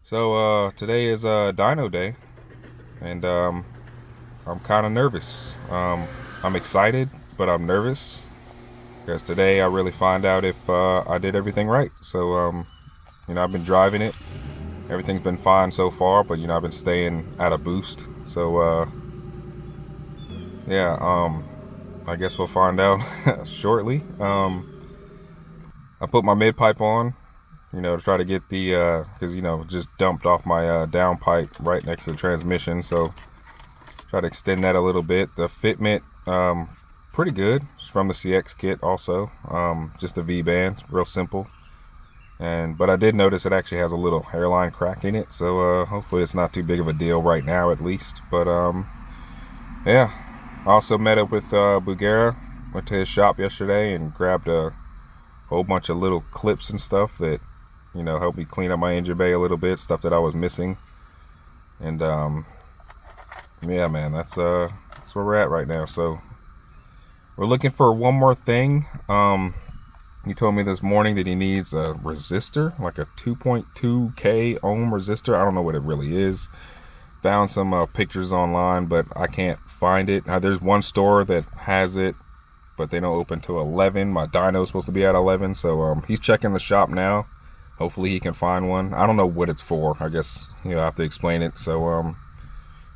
So today is Dyno day, and I'm kind of nervous. I'm excited, but I'm nervous because today I really find out if I did everything right. So I've been driving it. Everything's been fine so far, but I've been staying at a boost. So I guess we'll find out shortly. I put my mid pipe on, to try to get the, because, just dumped off my down pipe right next to the transmission. So try to extend that a little bit. The fitment, pretty good. It's from the CX kit also. Just the V-bands, real simple. But I did notice it actually has a little hairline crack in it. So hopefully it's not too big of a deal right now at least. But yeah, I also met up with Bugera. Went to his shop yesterday and grabbed a whole bunch of little clips and stuff that helped me clean up my engine bay a little bit, stuff that I was missing. And yeah, man, that's where we're at right now. So we're looking for one more thing. He told me this morning that he needs a resistor, like a 2.2k ohm resistor. I don't know what it really is. Found some pictures online, but I can't find it. There's one store that has it, but they don't open till 11. My dyno's supposed to be at 11, so he's checking the shop now. Hopefully he can find one. I don't know what it's for. I guess I have to explain it. So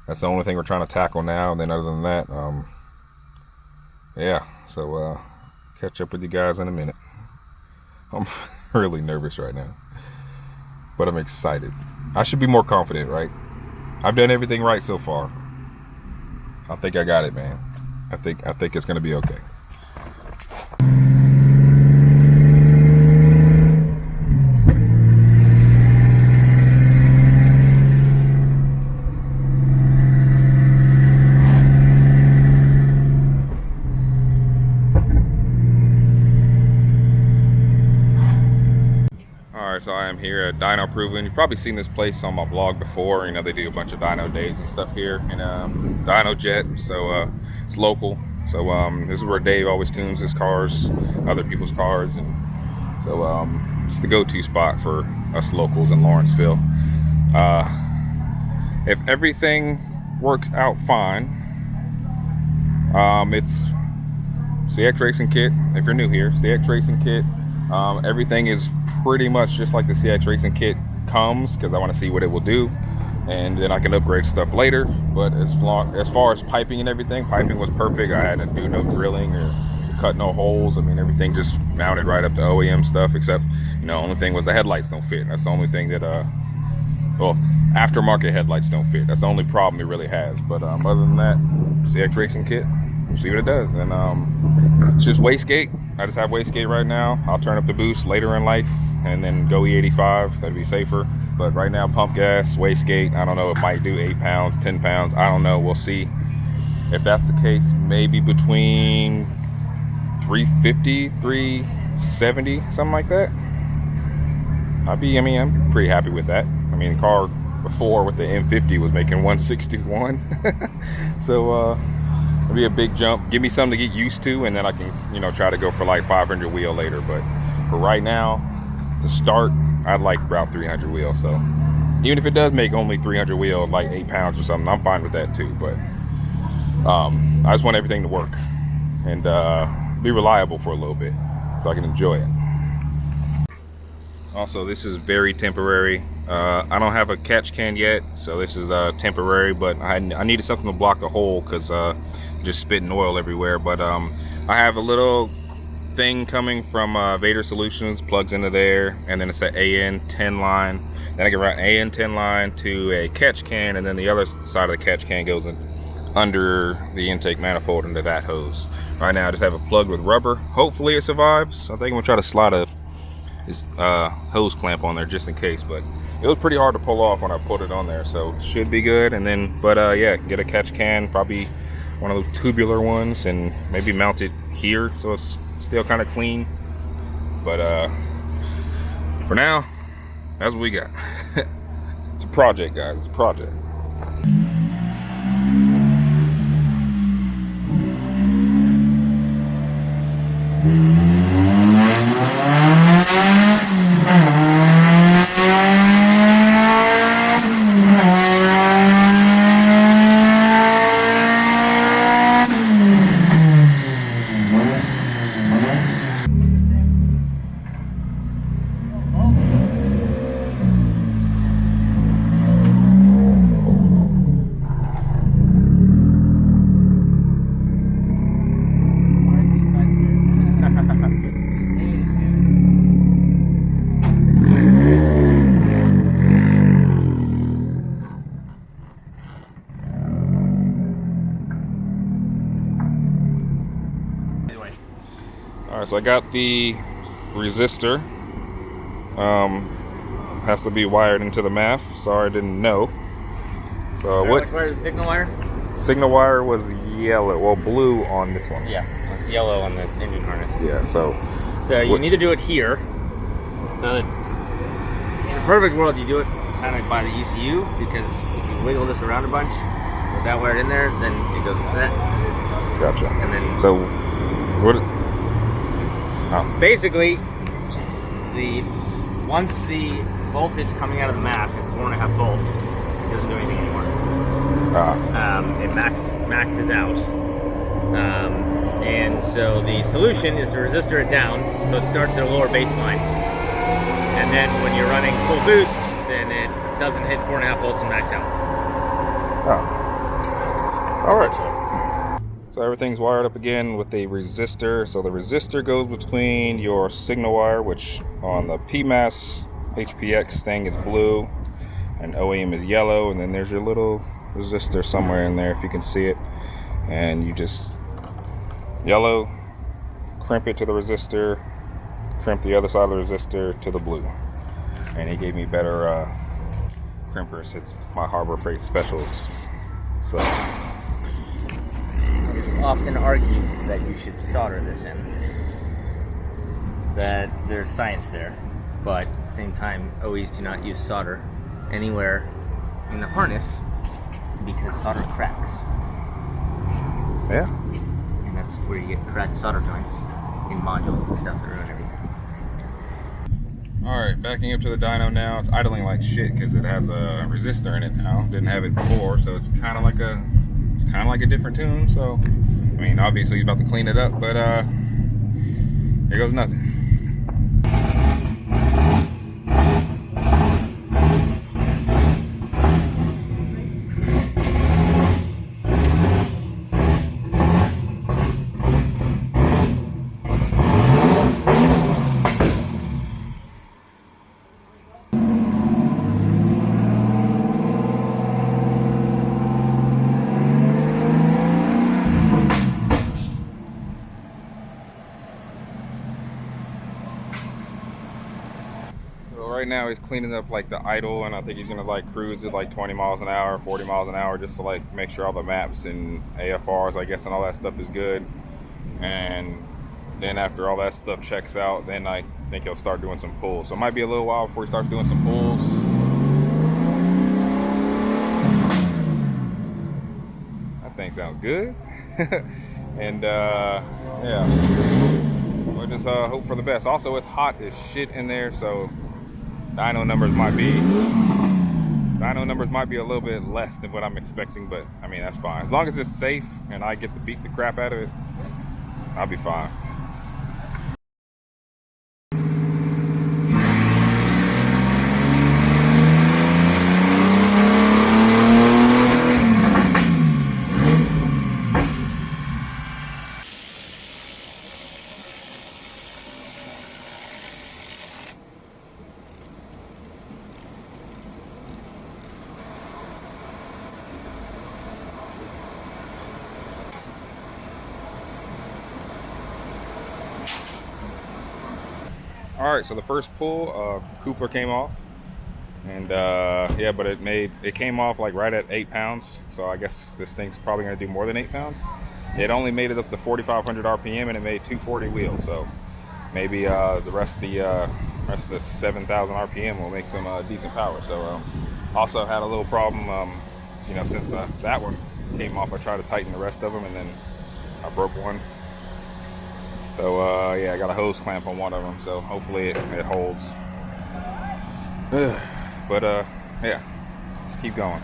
that's the only thing we're trying to tackle now. And then other than that, yeah. So catch up with you guys in a minute. I'm really nervous right now, but I'm excited. I should be more confident, right? I've done everything right so far. I think I got it, man. I think it's gonna be okay. So I am here at Dyno Proven. You've probably seen this place on my blog before. They do a bunch of dyno days and stuff here in Dyno Jet. So it's local. So this is where Dave always tunes his cars, other people's cars, and so it's the go-to spot for us locals in Lawrenceville. If everything works out fine, it's CX Racing Kit. If you're new here, CX Racing Kit. Everything is pretty much just like the CX Racing Kit comes, because I want to see what it will do, and then I can upgrade stuff later. But as far as piping and everything, piping was perfect. I had to do no drilling or cut no holes. I mean, everything just mounted right up to OEM stuff, except only thing was the headlights don't fit. That's the only thing that well, aftermarket headlights don't fit. That's the only problem it really has. But other than that, CX Racing Kit, we'll see what it does. And it's just wastegate. I just have wastegate right now. I'll turn up the boost later in life and then go E35. That'd be safer. But right now, pump gas, wastegate. I don't know, it might do 8 pounds, 10 pounds. I don't know. We'll see. If that's the case, maybe between 350, 370, something like that. I'm pretty happy with that. I mean, the car before with the M50 was making 161. So, it'll be a big jump. Give me something to get used to, and then I can, try to go for like 500 wheel later. But for right now, to start, I'd like about 300 wheel. So even if it does make only 300 wheel, like 8 pounds or something, I'm fine with that too. But I just want everything to work and be reliable for a little bit so I can enjoy it. Also, this is very temporary. I don't have a catch can yet, so this is temporary, but I needed something to block the hole because just spitting oil everywhere. But I have a little thing coming from Vader Solutions, plugs into there, and then it's an AN10 line. Then I can run an AN10 line to a catch can, and then the other side of the catch can goes in under the intake manifold into that hose. Right now I just have it plugged with rubber. Hopefully it survives. I think I'm gonna try to slide a hose clamp on there just in case, but it was pretty hard to pull off when I put it on there, so it should be good. And then yeah, get a catch can, probably one of those tubular ones, and maybe mount it here so it's still kind of clean. But for now, that's what we got. It's a project, guys. It's a project. Alright, so I got the resistor. Has to be wired into the MAF. Sorry, I didn't know. So Which wire is the signal wire? Signal wire was yellow, well, blue on this one. Yeah, it's yellow on the engine harness. Yeah, so you need to do it here. So in a perfect world, you do it kind of by the ECU, because if you wiggle this around a bunch with that wired in there, then it goes to that. Gotcha. And then so what? Basically, once the voltage coming out of the MAF is 4.5 volts, it doesn't do anything anymore. It maxes out. And so the solution is to resistor it down so it starts at a lower baseline. And then when you're running full boost, then it doesn't hit 4.5 volts and max out. All right. So everything's wired up again with a resistor. So the resistor goes between your signal wire, which on the PMAS HPX thing is blue and OEM is yellow, and then there's your little resistor somewhere in there if you can see it, and you just yellow, crimp it to the resistor, crimp the other side of the resistor to the blue. And he gave me better crimpers. It's my Harbor Freight Specials. So it's often argued that you should solder this in, that there's science there, but at the same time, OEs do not use solder anywhere in the harness because solder cracks. Yeah. And that's where you get cracked solder joints in modules and stuff that ruin everything. Alright, backing up to the dyno now. It's idling like shit because it has a resistor in it now. Didn't have it before, so it's kind of like a different tune. So, I mean, obviously he's about to clean it up, but here goes nothing. Right now he's cleaning up like the idle, and I think he's gonna like cruise at like 20 miles an hour, 40 miles an hour, just to like make sure all the maps and AFRs, I guess, and all that stuff is good. And then after all that stuff checks out, then I think he'll start doing some pulls. So it might be a little while before he starts doing some pulls. That thing sounds good. And yeah, we'll just hope for the best. Also, it's hot as shit in there, so dyno numbers might be a little bit less than what I'm expecting, but I mean, that's fine. As long as it's safe and I get to beat the crap out of it, I'll be fine. All right, so the first pull, Cooper came off, and yeah, but it came off like right at 8 pounds. So I guess this thing's probably gonna do more than 8 pounds. It only made it up to 4,500 RPM, and it made 240 wheels. So maybe the rest of the 7,000 RPM will make some decent power. So also had a little problem, you know, since that one came off, I tried to tighten the rest of them, and then I broke one. So yeah, I got a hose clamp on one of them, so hopefully it holds. But yeah, let's keep going.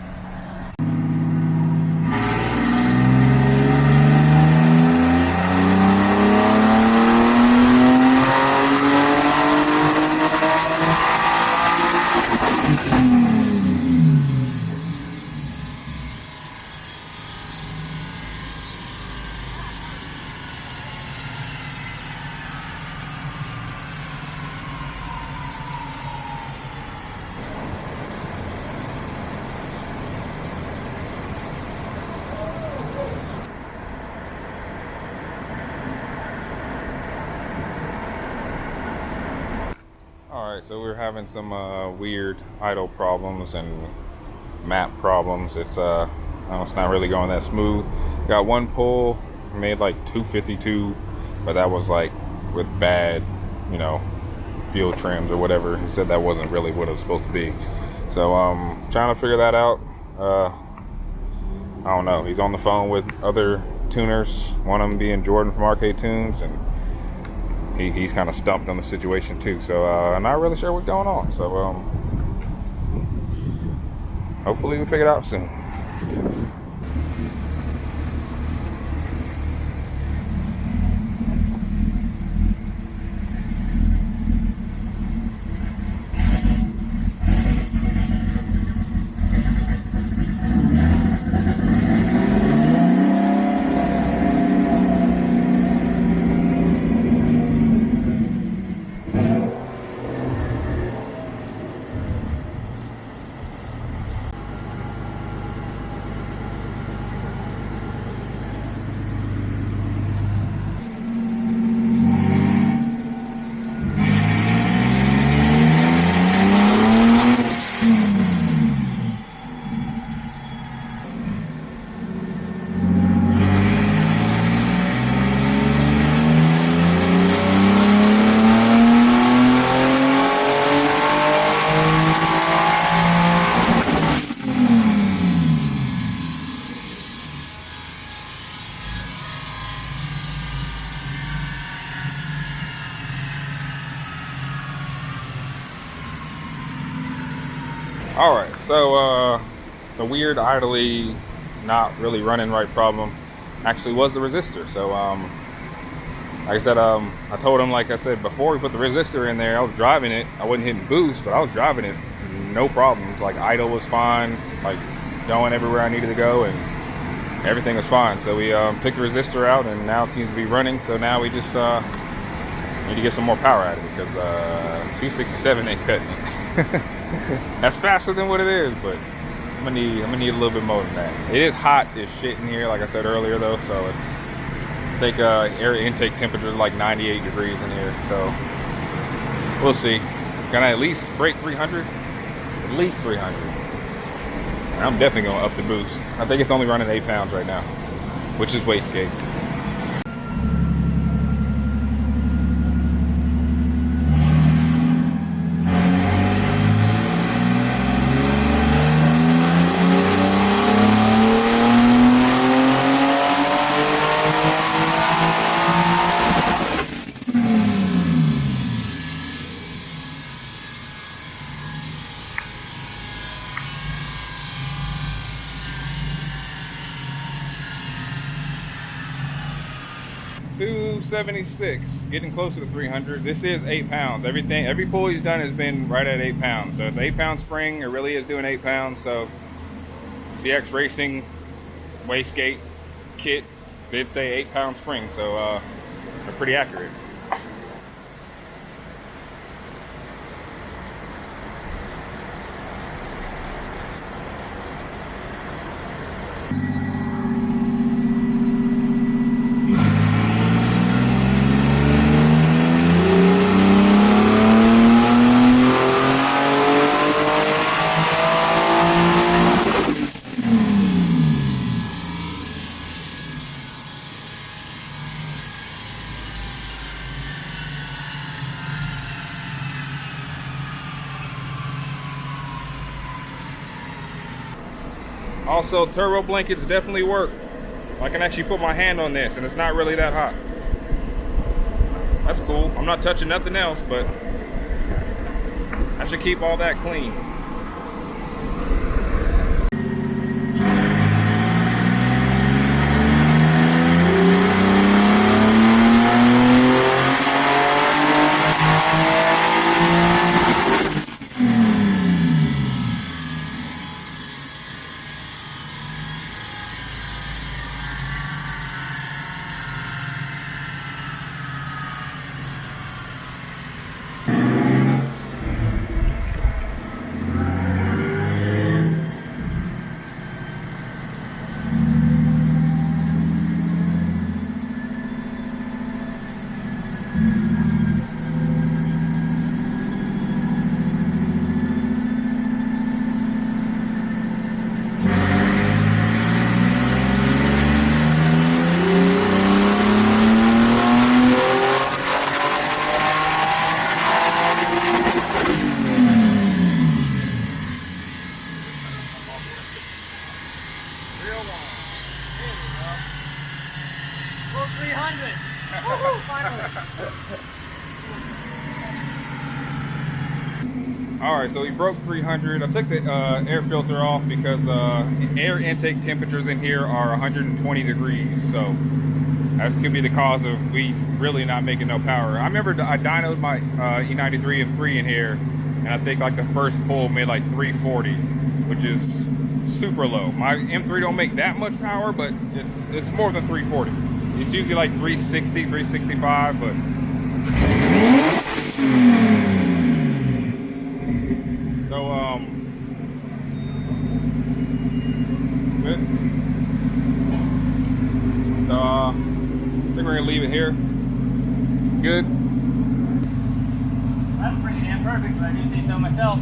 Alright, so we're having some weird idle problems and map problems. It's it's not really going that smooth. Got one pull, made like 252, but that was like with bad, you know, fuel trims or whatever. He said that wasn't really what it was supposed to be. So trying to figure that out. I don't know. He's on the phone with other tuners, one of them being Jordan from Arcade Tunes, and he's kind of stumped on the situation too. So I'm not really sure what's going on. So hopefully we figure it out soon. Alright, so the weird idly not really running right problem actually was the resistor. So like I said, I told him, like I said, before we put the resistor in there, I was driving it. I wasn't hitting boost, but I was driving it no problems. Like idle was fine, like going everywhere I needed to go, and everything was fine. So we took the resistor out, and now it seems to be running. So now we just need to get some more power out of it, because 267 ain't cutting it. That's faster than what it is, but I'm gonna need a little bit more than that. It is hot as shit in here, like I said earlier, though. So it's air intake temperature is like 98 degrees in here. So we'll see. Can I at least break 300? At least 300. I'm definitely gonna up the boost. I think it's only running 8 pounds right now, which is wastegate. 276, getting closer to 300. This is 8 pounds. Every pull he's done has been right at 8 pounds. So it's 8 pound spring. It really is doing 8 pounds. So CX Racing wastegate kit did say 8 pound spring. So they're pretty accurate. Also, turbo blankets definitely work. I can actually put my hand on this and it's not really that hot. That's cool. I'm not touching nothing else, but I should keep all that clean. 400. Woohoo, finally. All right, so we broke 300. I took the air filter off because air intake temperatures in here are 120 degrees. So that could be the cause of we really not making no power. I remember I dynoed my E93 M3 in here, and I think like the first pull made like 340, which is super low. My M3 don't make that much power, but it's more than 340. It's usually like 360, 365, but so good. So I think we're gonna leave it here. Good. That's pretty damn perfect, but I do say so myself.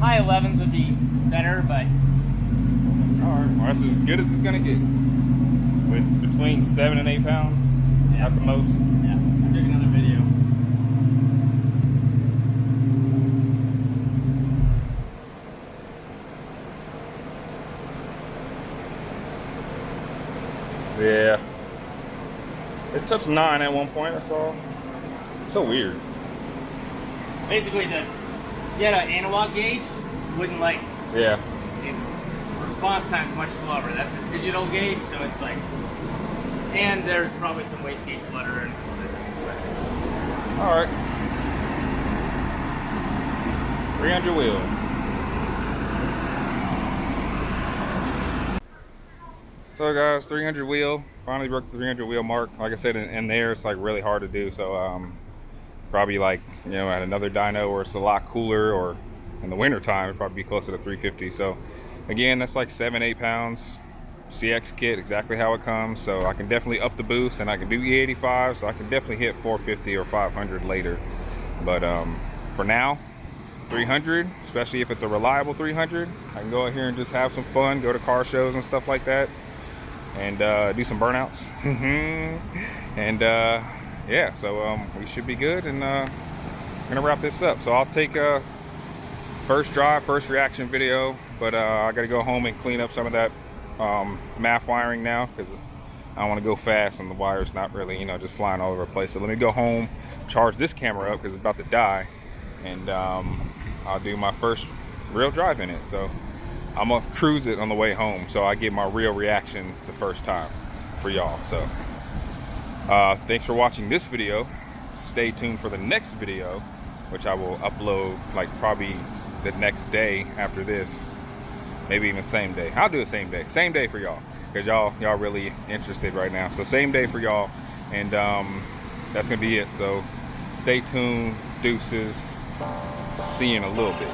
High 11s would be better, but Alright, well that's as good as it's gonna get. With between 7 and 8 pounds at the most. Yeah, I took another video. Yeah. It touched 9 at one point, I saw. So weird. Basically, you had an analog gauge, wouldn't like, Yeah. its response time's much slower. That's a digital gauge, so it's like, and there's probably some wastegate flutter and Alright. 300 wheel. So guys, 300 wheel. Finally broke the 300 wheel mark. Like I said, in there it's like really hard to do. So probably like, you know, at another dyno where it's a lot cooler, or in the winter time it'd probably be closer to 350. So again, that's like 7-8 pounds. CX kit, exactly how it comes. So I can definitely up the boost, and I can do E85, so I can definitely hit 450 or 500 later. But for now, 300, especially if it's a reliable 300, I can go out here and just have some fun, go to car shows and stuff like that, and do some burnouts. And yeah, so we should be good, and I'm gonna wrap this up. So I'll take a first drive, first reaction video, but I gotta go home and clean up some of that math wiring now, because I want to go fast and the wire's not really, you know, just flying all over the place. So let me go home, charge this camera up because it's about to die, and I'll do my first real drive in it. So I'm gonna cruise it on the way home, so I get my real reaction the first time for y'all. So thanks for watching this video. Stay tuned for the next video, which I will upload like probably the next day after this, maybe even same day. I'll do it same day for y'all, because y'all really interested right now. So same day for y'all, and that's gonna be it. So stay tuned. Deuces. See you in a little bit.